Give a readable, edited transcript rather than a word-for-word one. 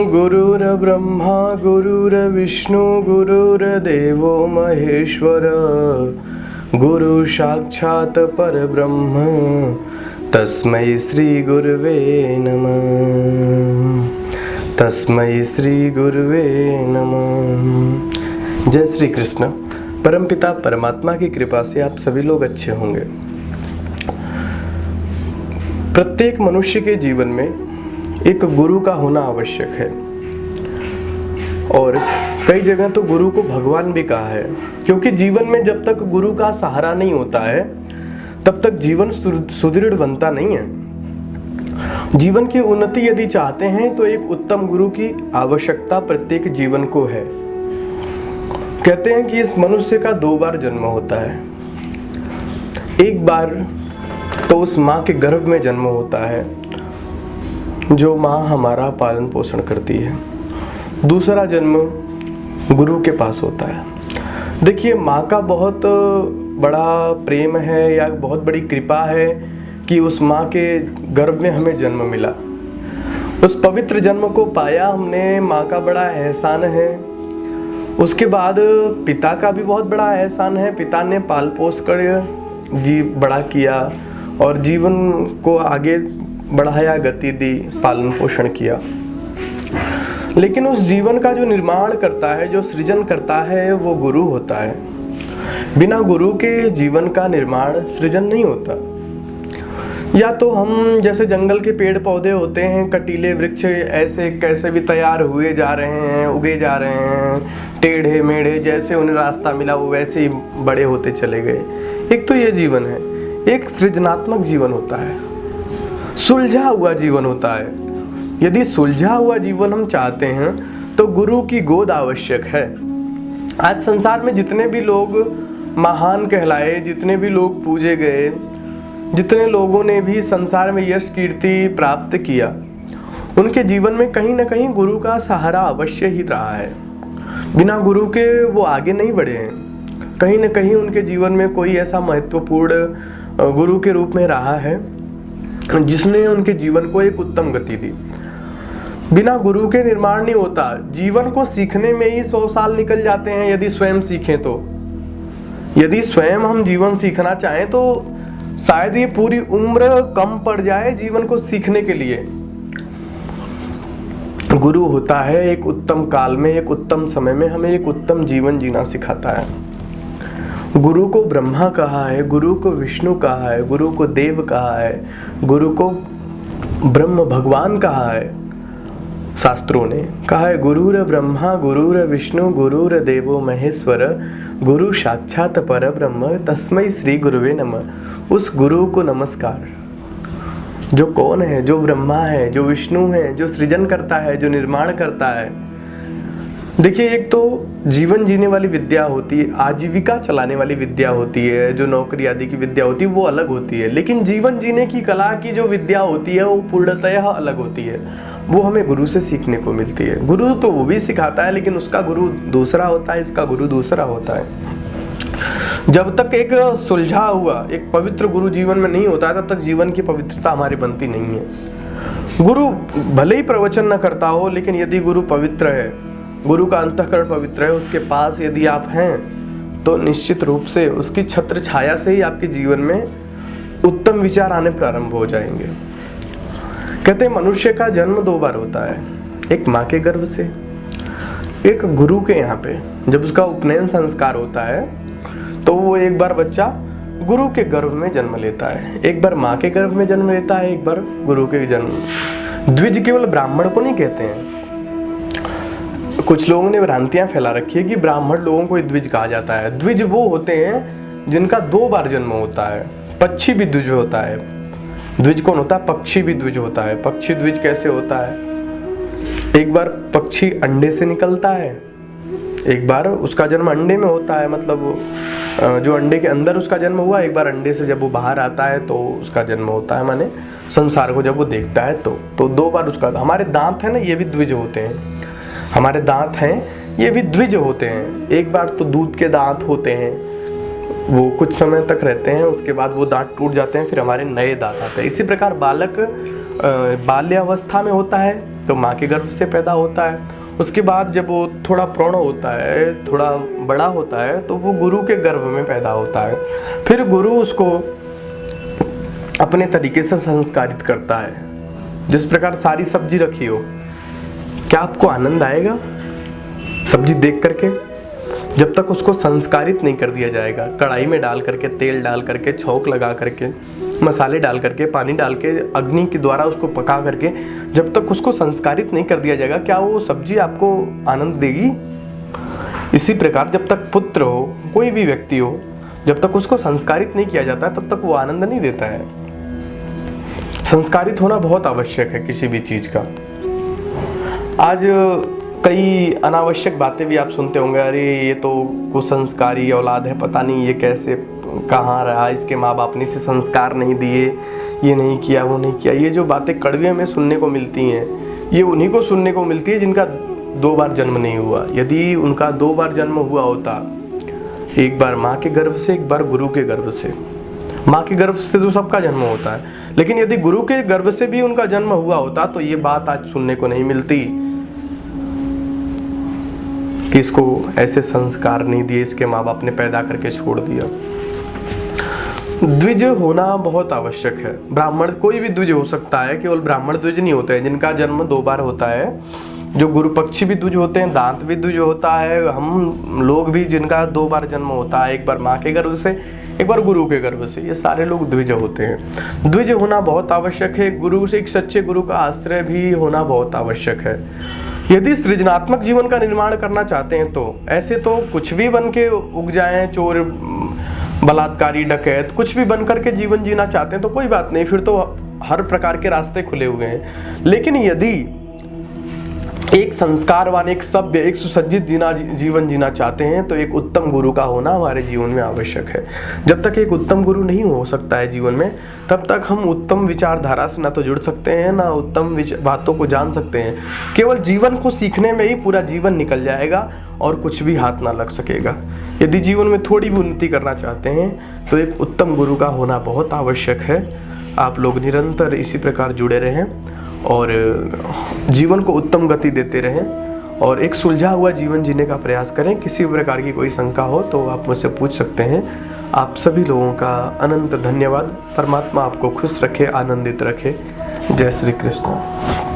गुरुर्ब्रह्मा गुरुर्विष्णु गुरुर्देवो महेश्वर गुरु साक्षात् परब्रह्म तस्मै श्री गुरुवे नमः। तस्मै श्री गुरुवे नमः। जय श्री कृष्ण। परमपिता परमात्मा की कृपा से आप सभी लोग अच्छे होंगे। प्रत्येक मनुष्य के जीवन में एक गुरु का होना आवश्यक है और कई जगह तो गुरु को भगवान भी कहा है, क्योंकि जीवन में जब तक गुरु का सहारा नहीं होता है तब तक जीवन सुदृढ़ बनता नहीं है। जीवन की उन्नति यदि चाहते हैं तो एक उत्तम गुरु की आवश्यकता प्रत्येक जीवन को है। कहते हैं कि इस मनुष्य का 2 बार जन्म होता है। एक बार तो उस माँ के गर्भ में जन्म होता है जो माँ हमारा पालन पोषण करती है। दूसरा जन्म गुरु के पास होता है। देखिए, माँ का बहुत बड़ा प्रेम है या बहुत बड़ी कृपा है कि उस माँ के गर्भ में हमें जन्म मिला। उस पवित्र जन्म को पाया हमने, माँ का बड़ा एहसान है। उसके बाद पिता का भी बहुत बड़ा एहसान है। पिता ने पाल पोस कर बड़ा किया और जीवन को आगे बढ़ाया, गति दी, पालन पोषण किया। लेकिन उस जीवन का जो निर्माण करता है, जो सृजन करता है, वो गुरु होता है। बिना गुरु के जीवन का निर्माण सृजन नहीं होता। या तो हम जैसे जंगल के पेड़ पौधे होते हैं, कटीले वृक्ष ऐसे कैसे भी तैयार हुए जा रहे हैं, उगे जा रहे हैं, टेढ़े मेढ़े, जैसे उन्हें रास्ता मिला वो वैसे ही बड़े होते चले गए। एक तो ये जीवन है। एक सृजनात्मक जीवन होता है, सुलझा हुआ जीवन होता है। यदि सुलझा हुआ जीवन हम चाहते हैं तो गुरु की गोद आवश्यक है। आज संसार में जितने भी लोग महान कहलाए, जितने भी लोग पूजे गए, जितने लोगों ने भी संसार में यश कीर्ति प्राप्त किया, उनके जीवन में कहीं ना कहीं गुरु का सहारा अवश्य ही रहा है। बिना गुरु के वो आगे नहीं बढ़े हैं। कहीं ना कहीं उनके जीवन में कोई ऐसा महत्वपूर्ण गुरु के रूप में रहा है जिसने उनके जीवन को एक उत्तम गति दी। बिना गुरु के निर्माण नहीं होता। जीवन को सीखने में ही 100 साल निकल जाते हैं यदि स्वयं सीखें तो। यदि स्वयं हम जीवन सीखना चाहें तो शायद ये पूरी उम्र कम पड़ जाए जीवन को सीखने के लिए। गुरु होता है एक उत्तम काल में, एक उत्तम समय में हमें एक उत्तम जीवन जीना सिखाता है। गुरु को ब्रह्मा कहा है, गुरु को विष्णु कहा है, गुरु को देव कहा है, गुरु को ब्रह्म भगवान कहा है। शास्त्रों ने कहा है गुरुर ब्रह्मा गुरुर विष्णु गुरुर देवो महेश्वर गुरु साक्षात परब्रह्म तस्मै श्री गुरुवे नमः। उस गुरु को नमस्कार, जो कौन है, जो ब्रह्मा है, जो विष्णु है, जो सृजन करता है, जो निर्माण करता है। देखिए, एक तो जीवन जीने वाली विद्या होती है, आजीविका चलाने वाली विद्या होती है, जो नौकरी आदि की विद्या होती है वो अलग होती है। लेकिन जीवन जीने की कला की जो विद्या होती है वो पूर्णतः अलग होती है। वो हमें गुरु से सीखने को मिलती है। गुरु तो वो भी सिखाता है, लेकिन उसका गुरु दूसरा होता है, इसका गुरु दूसरा होता है। जब तक एक सुलझा हुआ एक पवित्र गुरु जीवन में नहीं होता है तब तक जीवन की पवित्रता हमारी बनती नहीं है। गुरु भले ही प्रवचन न करता हो, लेकिन यदि गुरु पवित्र है, गुरु का अंतःकरण पवित्र है, उसके पास यदि आप हैं तो निश्चित रूप से उसकी छत्र छाया से ही आपके जीवन में उत्तम विचार आने प्रारंभ हो जाएंगे। कहते हैं मनुष्य का जन्म 2 बार होता है, एक माँ के गर्भ से, एक गुरु के यहाँ पे। जब उसका उपनयन संस्कार होता है तो वो एक बार बच्चा गुरु के गर्भ में जन्म लेता है। एक बार माँ के गर्भ में जन्म लेता है, एक बार गुरु के जन्म। द्विज केवल ब्राह्मण को नहीं कहते हैं। कुछ लोगों ने भ्रांतियां फैला रखी है कि ब्राह्मण लोगों को द्विज कहा जाता है। द्विज वो होते हैं जिनका 2 बार जन्म होता है। पक्षी भी द्विज होता है। द्विज कौन होता है? पक्षी भी द्विज होता है। पक्षी द्विज कैसे होता है? एक बार पक्षी अंडे से निकलता है, एक बार उसका जन्म अंडे में होता है, मतलब जो अंडे के अंदर उसका जन्म हुआ, एक बार अंडे से जब वो बाहर आता है तो उसका जन्म होता है, माने संसार को जब वो देखता है तो 2 बार उसका। हमारे दांत है ना, ये भी द्विज होते हैं। हमारे दांत हैं, ये भी द्विज होते हैं। एक बार तो दूध के दांत होते हैं, वो कुछ समय तक रहते हैं, उसके बाद वो दांत टूट जाते हैं, फिर हमारे नए दांत आते हैं। इसी प्रकार बालक बाल्यावस्था में होता है तो माँ के गर्भ से पैदा होता है। उसके बाद जब वो थोड़ा प्रौढ़ होता है, थोड़ा बड़ा होता है, तो वो गुरु के गर्भ में पैदा होता है। फिर गुरु उसको अपने तरीके से संस्कारित करता है। जिस प्रकार सारी सब्जी रखी हो, क्या आपको आनंद आएगा सब्जी देख करके? जब तक उसको संस्कारित नहीं कर दिया जाएगा, कढ़ाई में डाल करके, तेल डाल करके, छौंक लगा करके, मसाले डाल करके, पानी डाल के, अग्नि के द्वारा उसको पका करके, जब तक उसको संस्कारित नहीं कर दिया जाएगा, क्या वो सब्जी आपको आनंद देगी? इसी प्रकार जब तक पुत्र हो, कोई भी व्यक्ति हो, जब तक उसको संस्कारित नहीं किया जाता तब तक वो आनंद नहीं देता है। संस्कारित होना बहुत आवश्यक है किसी भी चीज का। आज कई अनावश्यक बातें भी आप सुनते होंगे, अरे ये तो कुसंस्कारी औलाद है, पता नहीं ये कैसे कहाँ रहा, इसके माँ बाप ने इसे संस्कार नहीं दिए, ये नहीं किया, वो नहीं किया। ये जो बातें कड़वे में सुनने को मिलती हैं, ये उन्हीं को सुनने को मिलती है जिनका 2 बार जन्म नहीं हुआ। यदि उनका 2 बार जन्म हुआ होता, एक बार माँ के गर्भ से, एक बार गुरु के गर्भ से, माँ के गर्भ से तो सबका जन्म होता है, लेकिन यदि गुरु के गर्भ से भी उनका जन्म हुआ होता तो ये बात आज सुनने को नहीं मिलती कि इसको ऐसे संस्कार नहीं दिए, इसके माँ बाप ने पैदा करके छोड़ दिया। द्विज होना बहुत आवश्यक है। ब्राह्मण, कोई भी द्विज हो सकता है, केवल ब्राह्मण द्विज नहीं होते हैं जिनका जन्म 2 बार होता है। जो गुरु पक्षी भी द्विज होते हैं, दांत भी द्विज होता है, हम लोग भी जिनका 2 बार जन्म होता है, एक बार माँ के गर्भ से, एक बार गुरु के गर्भ से, ये सारे लोग द्विज होते हैं। द्विज होना बहुत आवश्यक है। गुरु से, एक सच्चे गुरु का आश्रय भी होना बहुत आवश्यक है। यदि सृजनात्मक जीवन का निर्माण करना चाहते हैं तो ऐसे तो कुछ भी बन के उग जाएं, चोर, बलात्कारी, डकैत, कुछ भी बन करके जीवन जीना चाहते हैं तो कोई बात नहीं, फिर तो हर प्रकार के रास्ते खुले हुए हैं। लेकिन यदि एक संस्कारवान, एक सभ्य, एक सुसज्जित जीवन जीना चाहते हैं तो एक उत्तम गुरु का होना हमारे जीवन में आवश्यक है। जब तक एक उत्तम गुरु नहीं हो सकता है जीवन में, तब तक हम उत्तम विचारधारा से ना तो जुड़ सकते हैं, ना उत्तम बातों को जान सकते हैं। केवल जीवन को सीखने में ही पूरा जीवन निकल जाएगा और कुछ भी हाथ ना लग सकेगा। यदि जीवन में थोड़ी भी उन्नति करना चाहते हैं तो एक उत्तम गुरु का होना बहुत आवश्यक है। आप लोग निरंतर इसी प्रकार जुड़े रहें और जीवन को उत्तम गति देते रहें और एक सुलझा हुआ जीवन जीने का प्रयास करें। किसी भी प्रकार की कोई शंका हो तो आप मुझसे पूछ सकते हैं। आप सभी लोगों का अनंत धन्यवाद। परमात्मा आपको खुश रखे, आनंदित रखे। जय श्री कृष्ण।